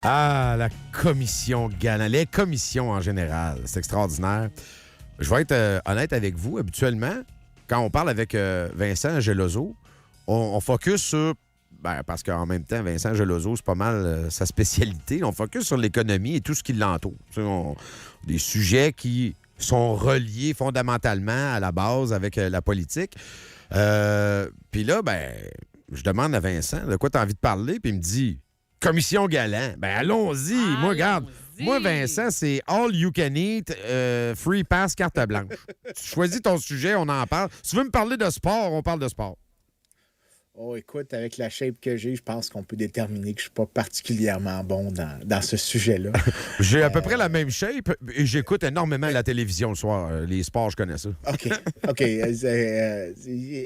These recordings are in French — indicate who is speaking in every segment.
Speaker 1: Ah, la commission Galant. Les commissions en général, c'est extraordinaire. Je vais être honnête avec vous. Habituellement, quand on parle avec Vincent Geloso, on focus sur... Ben, parce qu'en même temps, Vincent Geloso, c'est pas mal sa spécialité. On focus sur l'économie et tout ce qui l'entoure. Des sujets qui sont reliés fondamentalement à la base avec la politique. Puis là, ben, je demande à Vincent de quoi tu as envie de parler, puis il me dit commission Galant. Ben, allons-y. Moi, regarde. Moi, Vincent, c'est all you can eat, free pass, carte blanche. Tu choisis ton sujet, on en parle. Si tu veux me parler de sport, on parle de sport.
Speaker 2: Oh, écoute, avec la shape que j'ai, je pense qu'on peut déterminer que je suis pas particulièrement bon dans ce sujet-là.
Speaker 1: J'ai à peu près la même shape et j'écoute énormément la télévision le soir. Les sports, je connais ça.
Speaker 2: OK.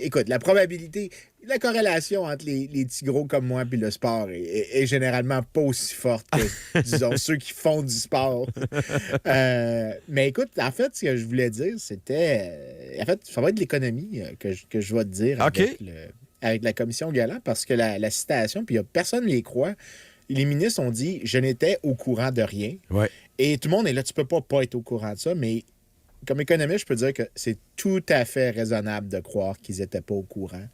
Speaker 2: Écoute, la probabilité, la corrélation entre les petits gros comme moi et le sport est généralement pas aussi forte que, disons, ceux qui font du sport. Mais écoute, en fait, ce que je voulais dire, c'était... en fait, ça va être l'économie que je vais te dire avec la commission Galant, parce que la citation, puis personne ne les croit, les ministres ont dit « Je n'étais au courant de rien
Speaker 1: Ouais. ».
Speaker 2: Et tout le monde est là, tu peux pas être au courant de ça, mais comme économiste, je peux dire que c'est tout à fait raisonnable de croire qu'ils n'étaient pas au courant.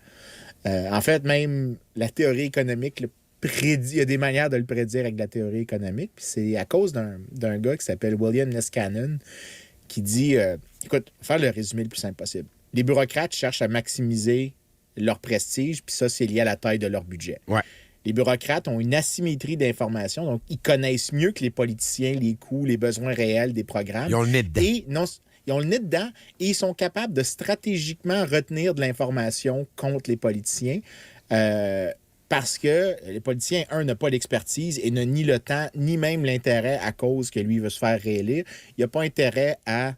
Speaker 2: En fait, même la théorie économique prédit, il y a des manières de le prédire avec la théorie économique, puis c'est à cause d'un gars qui s'appelle William Niskanen qui dit, écoute, faire le résumé le plus simple possible. Les bureaucrates cherchent à maximiser leur prestige, puis ça, c'est lié à la taille de leur budget.
Speaker 1: Ouais.
Speaker 2: Les bureaucrates ont une asymétrie d'informations, donc ils connaissent mieux que les politiciens les coûts, les besoins réels des programmes.
Speaker 1: Ils ont le nez dedans.
Speaker 2: Ils ont le nez dedans et ils sont capables de stratégiquement retenir de l'information contre les politiciens parce que les politiciens, n'ont pas l'expertise et n'ont ni le temps, ni même l'intérêt à cause que lui veut se faire réélire. Il n'a pas intérêt à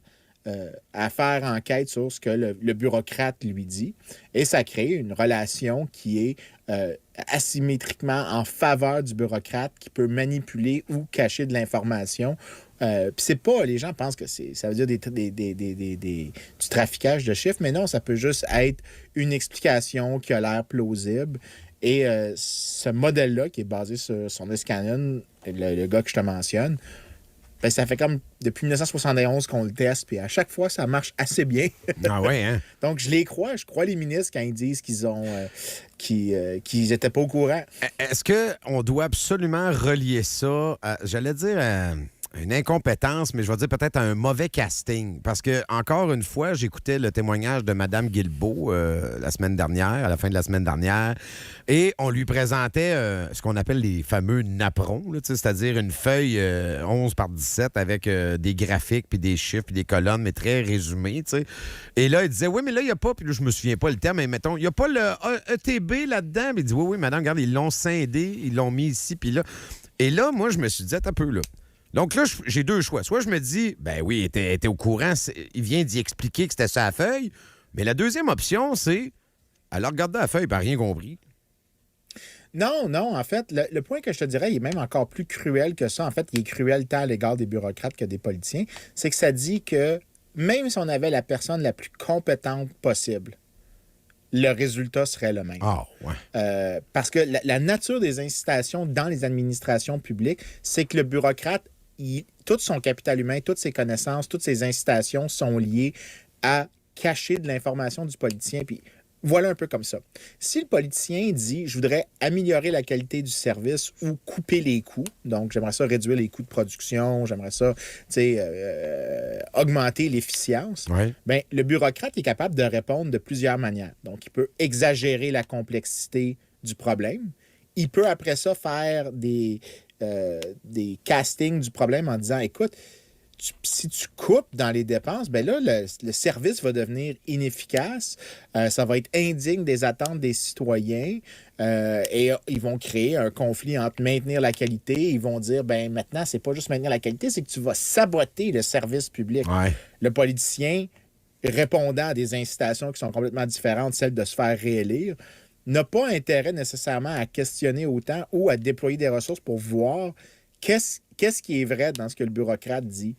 Speaker 2: faire enquête sur ce que le bureaucrate lui dit. Et ça crée une relation qui est asymétriquement en faveur du bureaucrate qui peut manipuler ou cacher de l'information. Puis c'est pas... Les gens pensent que ça veut dire du traficage de chiffres, mais non, ça peut juste être une explication qui a l'air plausible. Et ce modèle-là, qui est basé sur Niskanen, le gars que je te mentionne, ben, ça fait comme depuis 1971 qu'on le teste, puis à chaque fois, ça marche assez bien.
Speaker 1: Ah ouais, hein?
Speaker 2: Donc, je crois les ministres quand ils disent qu'ils étaient pas au courant.
Speaker 1: Est-ce qu'on doit absolument relier ça à, j'allais dire, à une incompétence, mais je vais dire peut-être à un mauvais casting? Parce que, encore une fois, j'écoutais le témoignage de Mme Guilbeault la semaine dernière, à la fin de la semaine dernière, et on lui présentait ce qu'on appelle les fameux napperons, là, c'est-à-dire une feuille 11 par 17 avec des graphiques, puis des chiffres, puis des colonnes, mais très résumées, tu sais. Et là, il disait, oui, mais là, il n'y a pas, puis là, je me souviens pas le terme, mais mettons, il n'y a pas le ETB là-dedans. Mais il dit, oui, madame, regarde, ils l'ont scindé, ils l'ont mis ici, puis là. Et là, moi, je me suis dit, attends un peu, là. Donc là, j'ai deux choix. Soit je me dis, ben oui, il était au courant, il vient d'y expliquer que c'était ça la feuille. Mais la deuxième option, c'est, elle a regardé la feuille, elle n'a rien compris.
Speaker 2: Non, en fait, le point que je te dirais, il est même encore plus cruel que ça. En fait, il est cruel tant à l'égard des bureaucrates que des politiciens. C'est que ça dit que même si on avait la personne la plus compétente possible, le résultat serait le même.
Speaker 1: Ah, ouais.
Speaker 2: Parce que la nature des incitations dans les administrations publiques, c'est que le bureaucrate, tout son capital humain, toutes ses connaissances, toutes ses incitations sont liées à cacher de l'information du politicien. Puis voilà un peu comme ça. Si le politicien dit « je voudrais améliorer la qualité du service ou couper les coûts », donc j'aimerais ça réduire les coûts de production, j'aimerais ça augmenter l'efficience,
Speaker 1: Ouais.
Speaker 2: bien, le bureaucrate est capable de répondre de plusieurs manières. Donc, il peut exagérer la complexité du problème. Il peut après ça faire des castings du problème en disant « écoute, si tu coupes dans les dépenses, bien là, le service va devenir inefficace, ça va être indigne des attentes des citoyens et ils vont créer un conflit entre maintenir la qualité. Ils vont dire, ben maintenant, c'est pas juste maintenir la qualité, c'est que tu vas saboter le service public.
Speaker 1: Ouais.
Speaker 2: Le politicien, répondant à des incitations qui sont complètement différentes, celles de se faire réélire, n'a pas intérêt nécessairement à questionner autant ou à déployer des ressources pour voir qu'est-ce qui est vrai dans ce que le bureaucrate dit.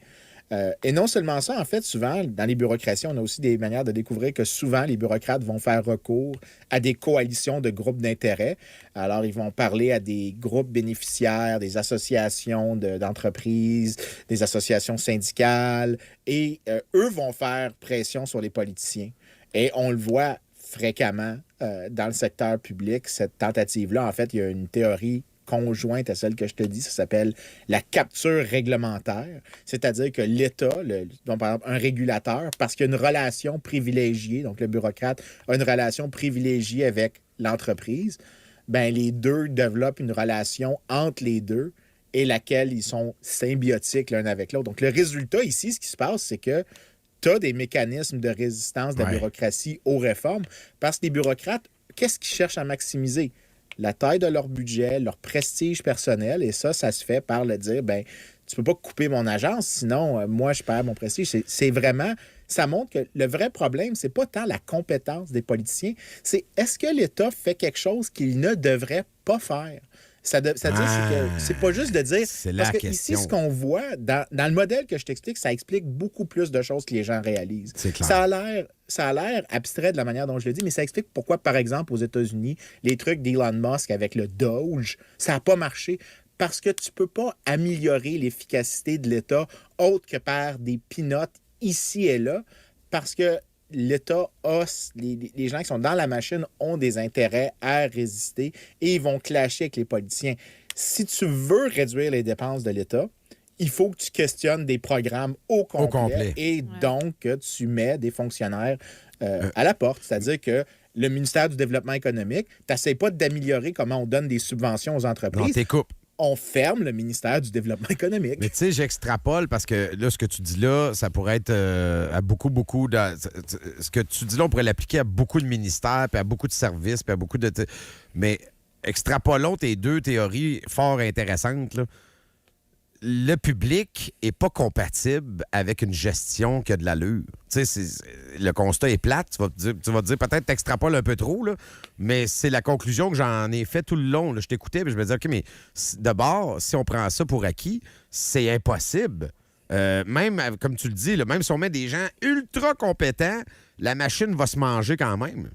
Speaker 2: Et non seulement ça, en fait, souvent, dans les bureaucraties, on a aussi des manières de découvrir que souvent, les bureaucrates vont faire recours à des coalitions de groupes d'intérêt. Alors, ils vont parler à des groupes bénéficiaires, des associations d'entreprises, des associations syndicales, et eux vont faire pression sur les politiciens. Et on le voit fréquemment dans le secteur public, cette tentative-là. En fait, il y a une théorie conjointe à celle que je te dis, ça s'appelle la capture réglementaire, c'est-à-dire que l'État, donc par exemple un régulateur, parce qu'il y a une relation privilégiée, donc le bureaucrate a une relation privilégiée avec l'entreprise, ben les deux développent une relation entre les deux et laquelle ils sont symbiotiques l'un avec l'autre. Donc le résultat ici, ce qui se passe, c'est que tu as des mécanismes de résistance de la bureaucratie aux réformes, parce que les bureaucrates, qu'est-ce qu'ils cherchent à maximiser? La taille de leur budget, leur prestige personnel, et ça se fait par le dire, ben tu peux pas couper mon agence, sinon moi je perds mon prestige. C'est vraiment, ça montre que le vrai problème, c'est pas tant la compétence des politiciens, c'est est-ce que l'État fait quelque chose qu'il ne devrait pas faire? C'est-à-dire, c'est que c'est pas juste de dire... Parce que ici, ce qu'on voit, dans le modèle que je t'explique, ça explique beaucoup plus de choses que les gens réalisent.
Speaker 1: C'est clair.
Speaker 2: Ça a l'air abstrait de la manière dont je le dis, mais ça explique pourquoi, par exemple, aux États-Unis, les trucs d'Elon Musk avec le Doge, ça n'a pas marché. Parce que tu peux pas améliorer l'efficacité de l'État autre que par des pinottes ici et là, parce que l'État a, les gens qui sont dans la machine ont des intérêts à résister et ils vont clasher avec les politiciens. Si tu veux réduire les dépenses de l'État, il faut que tu questionnes des programmes au complet. Et donc que tu mets des fonctionnaires à la porte. C'est-à-dire que le ministère du Développement économique, tu n'essaies pas d'améliorer comment on donne des subventions aux entreprises.
Speaker 1: Non, t'écoupes.
Speaker 2: On ferme le ministère du Développement économique.
Speaker 1: Mais tu sais, j'extrapole parce que là, ce que tu dis là, ça pourrait être à beaucoup ce que tu dis là, on pourrait l'appliquer à beaucoup de ministères, puis à beaucoup de services, puis à beaucoup de... Mais extrapolons tes deux théories fort intéressantes, là. Le public est pas compatible avec une gestion qui a de l'allure. Tu sais, le constat est plate. Tu vas te dire peut-être t'extrapoles un peu trop, là, mais c'est la conclusion que j'en ai fait tout le long. Là. Je t'écoutais, puis je me disais, OK, mais d'abord, si on prend ça pour acquis, c'est impossible. Même, comme tu le dis, là, même si on met des gens ultra compétents, la machine va se manger quand même.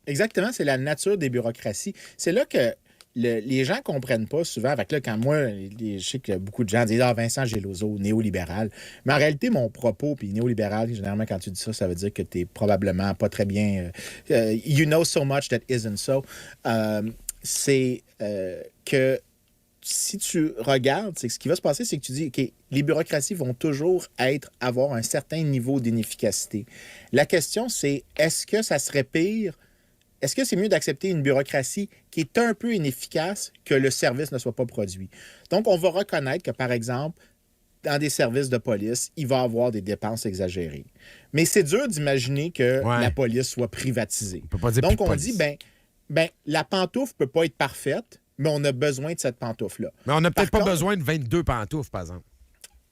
Speaker 2: Exactement, c'est la nature des bureaucraties. C'est là que les gens ne comprennent pas souvent. Avec là, quand moi, je sais que beaucoup de gens disent « Ah, Vincent Geloso, néolibéral ». Mais en réalité, mon propos, puis néolibéral, généralement, quand tu dis ça, ça veut dire que tu n'es probablement pas très bien... you know so much that isn't so. C'est que si tu regardes, c'est que ce qui va se passer, c'est que tu dis « OK, les bureaucraties vont toujours avoir un certain niveau d'inefficacité ». La question, c'est est-ce que ça serait pire? Est-ce que c'est mieux d'accepter une bureaucratie qui est un peu inefficace que le service ne soit pas produit? Donc, on va reconnaître que, par exemple, dans des services de police, il va y avoir des dépenses exagérées. Mais c'est dur d'imaginer que la police soit privatisée.
Speaker 1: On peut pas dire
Speaker 2: donc, on dit, la pantoufle ne peut pas être parfaite, mais on a besoin de cette pantoufle-là.
Speaker 1: Mais on n'a peut-être pas besoin de 22 pantoufles, par exemple.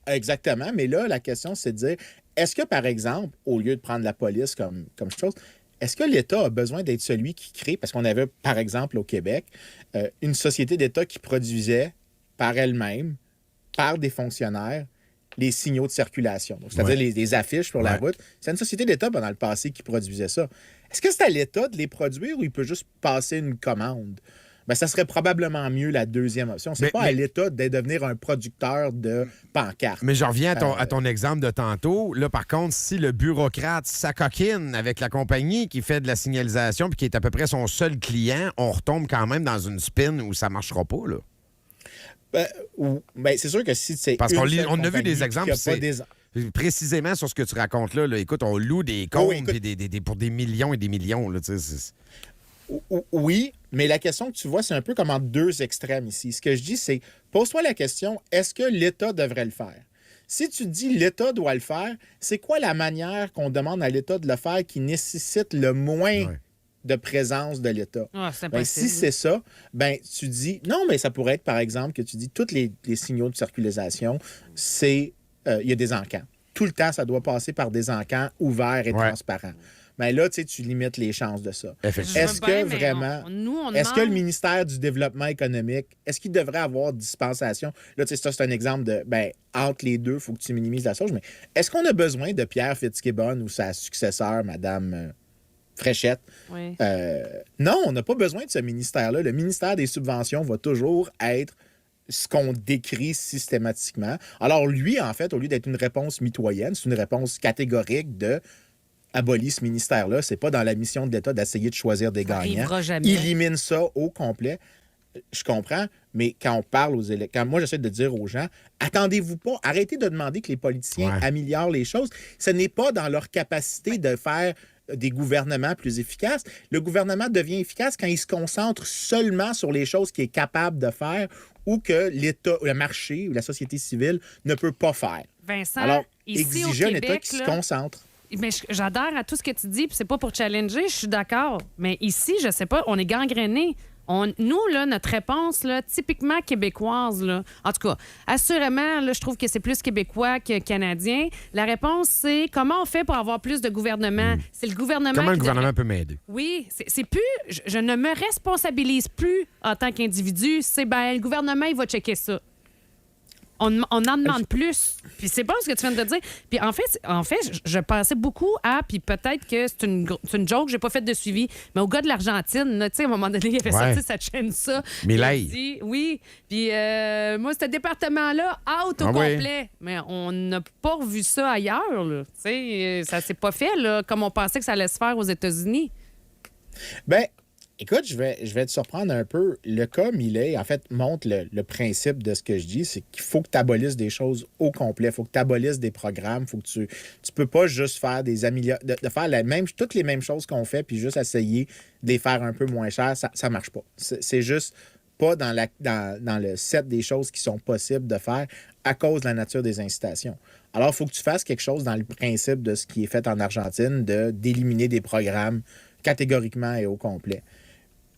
Speaker 2: Exactement. Mais là, la question, c'est de dire, est-ce que, par exemple, au lieu de prendre la police comme chose, est-ce que l'État a besoin d'être celui qui crée, parce qu'on avait, par exemple, au Québec, une société d'État qui produisait par elle-même, par des fonctionnaires, les signaux de circulation, c'est-à-dire les affiches sur la route. C'est une société d'État pendant le passé qui produisait ça. Est-ce que c'est à l'État de les produire ou il peut juste passer une commande? Ben, ça serait probablement mieux la deuxième option. C'est pas à l'État de devenir un producteur de pancartes.
Speaker 1: Mais je reviens à ton exemple de tantôt. Là, par contre, si le bureaucrate s'acoquine avec la compagnie qui fait de la signalisation puis qui est à peu près son seul client, on retombe quand même dans une spin où ça marchera pas, là.
Speaker 2: C'est sûr que si c'est
Speaker 1: parce qu'on a vu des exemples, précisément sur ce que tu racontes là. Écoute, on loue des comptes pour des millions et des millions. Là,
Speaker 2: oui, mais la question que tu vois, c'est un peu comme en deux extrêmes ici. Ce que je dis, c'est pose-toi la question, est-ce que l'État devrait le faire? Si tu dis l'État doit le faire, c'est quoi la manière qu'on demande à l'État de le faire qui nécessite le moins de présence de l'État? Si c'est ça, tu dis... Non, mais ça pourrait être, par exemple, que tu dis tous les signaux de circulation, il y a des encans. Tout le temps, ça doit passer par des encans ouverts et transparents. mais là, tu limites les chances de ça.
Speaker 1: Effectivement.
Speaker 2: Est-ce que vraiment...
Speaker 3: on
Speaker 2: Est-ce que le ministère du Développement économique, est-ce qu'il devrait avoir dispensation? Là, tu sais, ça, c'est un exemple de, entre les deux, il faut que tu minimises la sauce, mais est-ce qu'on a besoin de Pierre Fitzgibbon ou sa successeur, Mme Fréchette?
Speaker 3: Oui.
Speaker 2: Non, on n'a pas besoin de ce ministère-là. Le ministère des Subventions va toujours être ce qu'on décrit systématiquement. Alors lui, en fait, au lieu d'être une réponse mitoyenne, c'est une réponse catégorique de abolir ce ministère-là. C'est pas dans la mission de l'État d'essayer de choisir des
Speaker 3: Ça
Speaker 2: gagnants.
Speaker 3: arrivera jamais.
Speaker 2: Élimine ça au complet. Je comprends, mais quand on parle aux électeurs, quand moi j'essaie de dire aux gens, attendez-vous pas, arrêtez de demander que les politiciens améliorent les choses. Ce n'est pas dans leur capacité de faire des gouvernements plus efficaces. Le gouvernement devient efficace quand il se concentre seulement sur les choses qu'il est capable de faire ou que l'État, le marché ou la société civile ne peut pas faire.
Speaker 3: Vincent,
Speaker 2: Alors,
Speaker 3: ici
Speaker 2: exiger
Speaker 3: au
Speaker 2: un État
Speaker 3: Québec,
Speaker 2: qui
Speaker 3: là,
Speaker 2: se concentre.
Speaker 3: Mais j'adhère à tout ce que tu dis, puis c'est pas pour challenger, je suis d'accord. Mais ici, je sais pas, on est gangrénés. Nous, là, notre réponse, là, typiquement québécoise, là, en tout cas, assurément, là, je trouve que c'est plus québécois que canadien. La réponse, c'est comment on fait pour avoir plus de gouvernement? C'est le gouvernement
Speaker 1: Comment le
Speaker 3: qui
Speaker 1: gouvernement peut m'aider?
Speaker 3: Oui, c'est plus... Je ne me responsabilise plus en tant qu'individu. C'est, le gouvernement, il va checker ça. On en demande plus. Puis c'est pas ce que tu viens de dire. Puis en fait, je pensais beaucoup à, puis peut-être que c'est une joke, j'ai pas fait de suivi, mais au gars de l'Argentine, tu sais, à un moment donné, il avait sorti sa chaîne ça.
Speaker 1: Milei.
Speaker 3: Oui. Puis moi, ce département-là, out au complet. Mais on n'a pas revu ça ailleurs, là. Tu sais, ça s'est pas fait, là, comme on pensait que ça allait se faire aux États-Unis.
Speaker 2: Écoute, je vais te surprendre un peu. Le cas Milei, en fait, montre le principe de ce que je dis, c'est qu'il faut que tu abolisses des choses au complet. Il faut que tu abolisses des programmes. Faut que tu peux pas juste faire des de faire toutes les mêmes choses qu'on fait puis juste essayer de les faire un peu moins cher. Ça marche pas. C'est juste pas dans le set des choses qui sont possibles de faire à cause de la nature des incitations. Alors, il faut que tu fasses quelque chose dans le principe de ce qui est fait en Argentine, d'éliminer des programmes catégoriquement et au complet.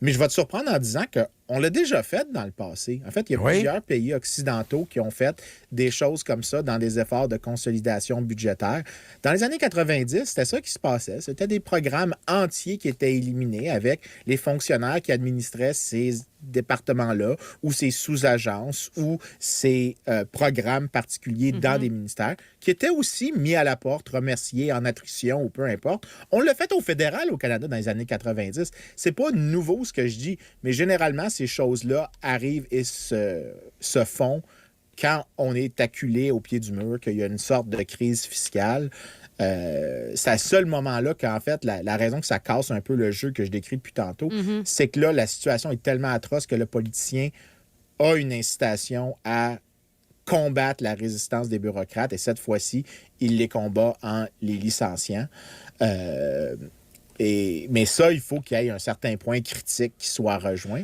Speaker 2: Mais je vais te surprendre en disant qu'on l'a déjà fait dans le passé. En fait, il y a plusieurs pays occidentaux qui ont fait des choses comme ça dans des efforts de consolidation budgétaire. Dans les années 90, c'était ça qui se passait. C'était des programmes entiers qui étaient éliminés avec les fonctionnaires qui administraient ces départements-là ou ces sous-agences ou ces programmes particuliers dans des ministères qui étaient aussi mis à la porte, remerciés en attrition ou peu importe. On l'a fait au fédéral au Canada dans les années 90. C'est pas nouveau ce que je dis, mais généralement, ces choses-là arrivent et se font quand on est acculé au pied du mur, qu'il y a une sorte de crise fiscale. C'est à ce moment-là qu'en fait, la raison que ça casse un peu le jeu que je décris depuis tantôt, c'est que là, la situation est tellement atroce que le politicien a une incitation à combattre la résistance des bureaucrates et cette fois-ci, il les combat en les licenciant. Mais ça, il faut qu'il y ait un certain point critique qui soit rejoint.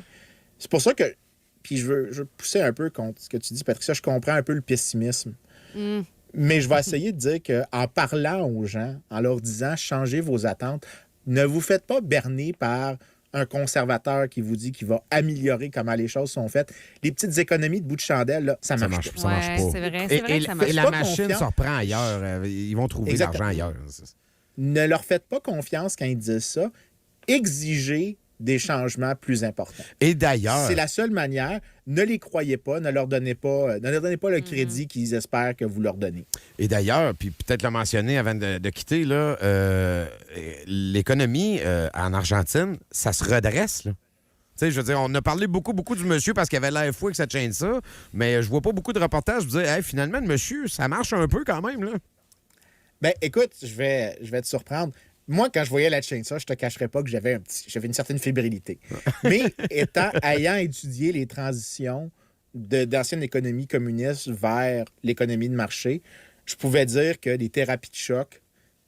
Speaker 2: C'est pour ça que, puis je veux pousser un peu contre ce que tu dis, Patricia, je comprends un peu le pessimisme. Mais je vais essayer de dire qu'en parlant aux gens, en leur disant « changez vos attentes », ne vous faites pas berner par un conservateur qui vous dit qu'il va améliorer comment les choses sont faites. Les petites économies de bout de chandelle, là, ça marche pas.
Speaker 1: Ça marche pas.
Speaker 3: C'est vrai que ça marche
Speaker 1: Et la
Speaker 2: pas
Speaker 1: machine
Speaker 2: confiance.
Speaker 1: se reprend ailleurs. Ils vont trouver
Speaker 2: Exactement.
Speaker 1: l'argent ailleurs.
Speaker 2: Ne leur faites pas confiance quand ils disent ça. Exigez des changements plus importants.
Speaker 1: Et d'ailleurs...
Speaker 2: C'est la seule manière. Ne les croyez pas, ne leur donnez pas le crédit qu'ils espèrent que vous leur donnez.
Speaker 1: Et d'ailleurs, puis peut-être le mentionner avant de quitter, là, l'économie en Argentine, ça se redresse, là. Tu sais, je veux dire, on a parlé beaucoup du monsieur parce qu'il avait l'air fou avec cette chaîne ça, mais je vois pas beaucoup de reportages. Je me disais, hey, finalement, le monsieur, ça marche un peu quand même, là.
Speaker 2: Écoute, je vais te surprendre. Moi, quand je voyais la chaîne ça, je te cacherais pas que j'avais une certaine fébrilité. Mais ayant étudié les transitions d'ancienne économie communiste vers l'économie de marché, je pouvais dire que les thérapies de choc,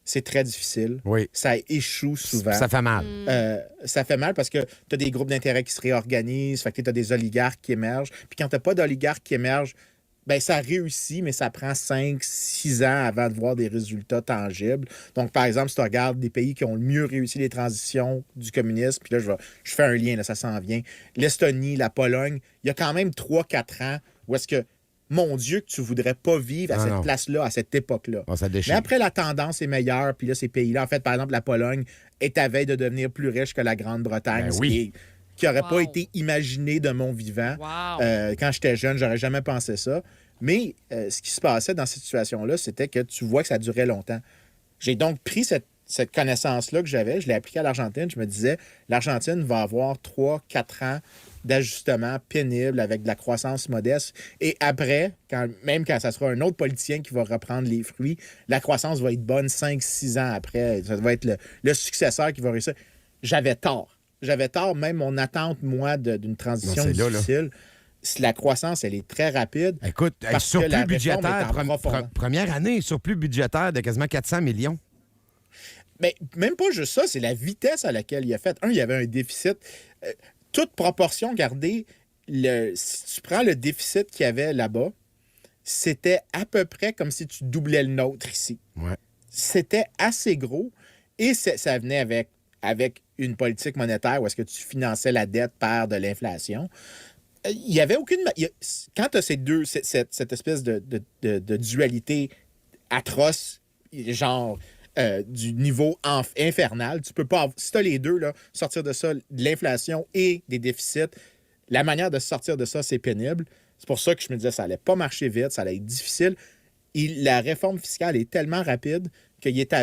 Speaker 2: c'est très difficile.
Speaker 1: Oui.
Speaker 2: Ça échoue souvent.
Speaker 1: Ça fait mal.
Speaker 2: Ça fait mal parce que tu as des groupes d'intérêt qui se réorganisent, fait que tu as des oligarques qui émergent. Puis quand tu n'as pas d'oligarques qui émergent, ça réussit, mais ça prend 5-6 ans avant de voir des résultats tangibles. Donc, par exemple, si tu regardes des pays qui ont le mieux réussi les transitions du communisme, puis là, je fais un lien, là, ça s'en vient. L'Estonie, la Pologne, il y a quand même 3-4 ans où est-ce que mon Dieu, que tu voudrais pas vivre à
Speaker 1: Ah,
Speaker 2: cette
Speaker 1: non.
Speaker 2: place-là, à cette époque-là.
Speaker 1: Bon, ça déchire.
Speaker 2: Mais après, la tendance est meilleure, puis là, ces pays-là, en fait, par exemple, la Pologne est à veille de devenir plus riche que la Grande-Bretagne,
Speaker 1: Ben
Speaker 2: ce
Speaker 1: oui.
Speaker 2: qui n'aurait
Speaker 3: Wow.
Speaker 2: pas été imaginé de mon vivant.
Speaker 3: Wow.
Speaker 2: Quand j'étais jeune, j'aurais jamais pensé ça. Mais ce qui se passait dans cette situation-là, c'était que tu vois que ça durait longtemps. J'ai donc pris cette connaissance-là que j'avais, je l'ai appliquée à l'Argentine. Je me disais, l'Argentine va avoir 3-4 ans d'ajustement pénible avec de la croissance modeste. Et après, même quand ça sera un autre politicien qui va reprendre les fruits, la croissance va être bonne 5-6 ans après. Ça va être le successeur qui va réussir. J'avais tort. J'avais tort, même mon attente, moi, d'une transition
Speaker 1: Non, c'est là, là.
Speaker 2: difficile. La croissance, elle est très rapide.
Speaker 1: Écoute,
Speaker 2: Parce que
Speaker 1: surplus
Speaker 2: la réforme
Speaker 1: budgétaire,
Speaker 2: est en profondeur.
Speaker 1: première année, surplus budgétaire de quasiment 400 millions.
Speaker 2: Mais même pas juste ça, c'est la vitesse à laquelle il a fait. Il y avait un déficit. Toute proportion gardée, si tu prends le déficit qu'il y avait là-bas, c'était à peu près comme si tu doublais le nôtre ici.
Speaker 1: Ouais.
Speaker 2: C'était assez gros et ça venait avec une politique monétaire où est-ce que tu finançais la dette par de l'inflation. Il n'y avait aucune... Quand tu as cette espèce de dualité atroce, genre du niveau infernal, tu peux pas... Si tu as les deux, là, sortir de ça, de l'inflation et des déficits, la manière de sortir de ça, c'est pénible. C'est pour ça que je me disais ça allait pas marcher vite, ça allait être difficile. La réforme fiscale est tellement rapide qu'il est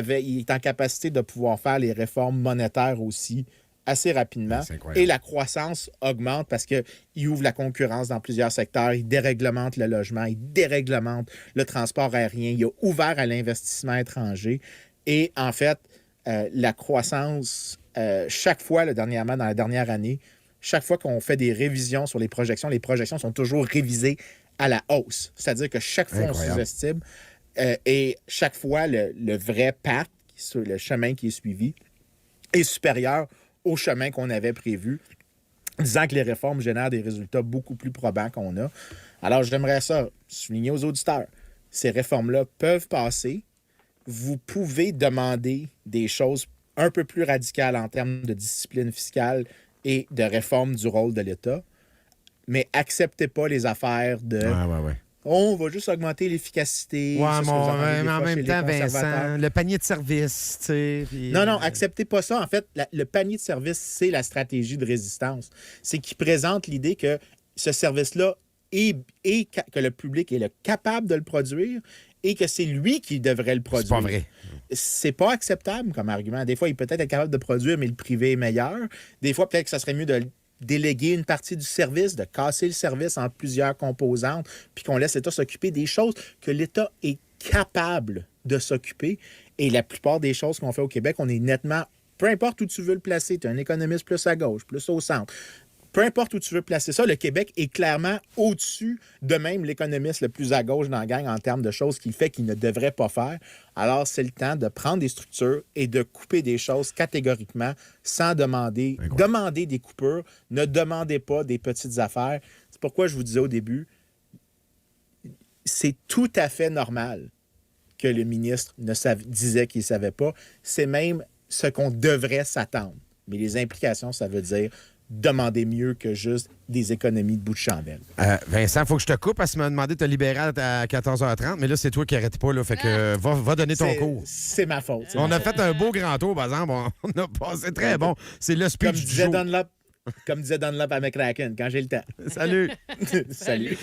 Speaker 2: en capacité de pouvoir faire les réformes monétaires aussi assez rapidement.
Speaker 1: C'est incroyable.
Speaker 2: Et la croissance augmente parce qu'il ouvre la concurrence dans plusieurs secteurs, il déréglemente le logement, il déréglemente le transport aérien, il a ouvert à l'investissement étranger. Et en fait, la croissance, chaque fois, dernièrement, dans la dernière année, chaque fois qu'on fait des révisions sur les projections sont toujours révisées à la hausse. C'est-à-dire que chaque fois,
Speaker 1: Incroyable.
Speaker 2: on sous-estime. Et chaque fois, le vrai path, le chemin qui est suivi, est supérieur au chemin qu'on avait prévu, disant que les réformes génèrent des résultats beaucoup plus probants qu'on a. Alors, j'aimerais ça souligner aux auditeurs. Ces réformes-là peuvent passer. Vous pouvez demander des choses un peu plus radicales en termes de discipline fiscale et de réforme du rôle de l'État, mais acceptez pas les affaires de
Speaker 1: Ouais.
Speaker 2: on va juste augmenter l'efficacité.
Speaker 1: Ouais,
Speaker 2: Ça, ce que vous entendez des
Speaker 1: mais en
Speaker 2: fois chez
Speaker 1: même
Speaker 2: les
Speaker 1: temps,
Speaker 2: conservateurs.
Speaker 1: Vincent, le panier de service, tu sais. puis-
Speaker 2: Non, acceptez pas ça. En fait, le panier de service, c'est la stratégie de résistance. C'est qu'il présente l'idée que ce service-là que le public est capable de le produire et que c'est lui qui devrait le produire.
Speaker 1: C'est pas vrai.
Speaker 2: C'est pas acceptable comme argument. Des fois, il peut être capable de produire, mais le privé est meilleur. Des fois, peut-être que ça serait mieux de déléguer une partie du service, de casser le service en plusieurs composantes, puis qu'on laisse l'État s'occuper des choses que l'État est capable de s'occuper. Et la plupart des choses qu'on fait au Québec, on est nettement, peu importe où tu veux le placer, tu es un économiste plus à gauche, plus au centre, peu importe où tu veux placer ça, le Québec est clairement au-dessus de même l'économiste le plus à gauche dans la gang en termes de choses qu'il fait qu'il ne devrait pas faire. Alors, c'est le temps de prendre des structures et de couper des choses catégoriquement sans demander. Demandez des coupures. Ne demandez pas des petites affaires. C'est pourquoi je vous disais au début, c'est tout à fait normal que le ministre disait qu'il ne savait pas. C'est même ce qu'on devrait s'attendre. Mais les implications, ça veut dire demander mieux que juste des économies de bout de chandelle.
Speaker 1: Vincent, il faut que je te coupe parce que tu m'as demandé de te libérer à 14h30, mais là, c'est toi qui n'arrêtes pas. Là, fait que va donner ton cours.
Speaker 2: C'est ma faute.
Speaker 1: On a fait un beau grand tour, par exemple. On a passé très bon. C'est le speech
Speaker 2: Comme
Speaker 1: du
Speaker 2: disait
Speaker 1: jour.
Speaker 2: Dunlop à McCracken, quand j'ai le temps.
Speaker 1: Salut.
Speaker 2: Salut.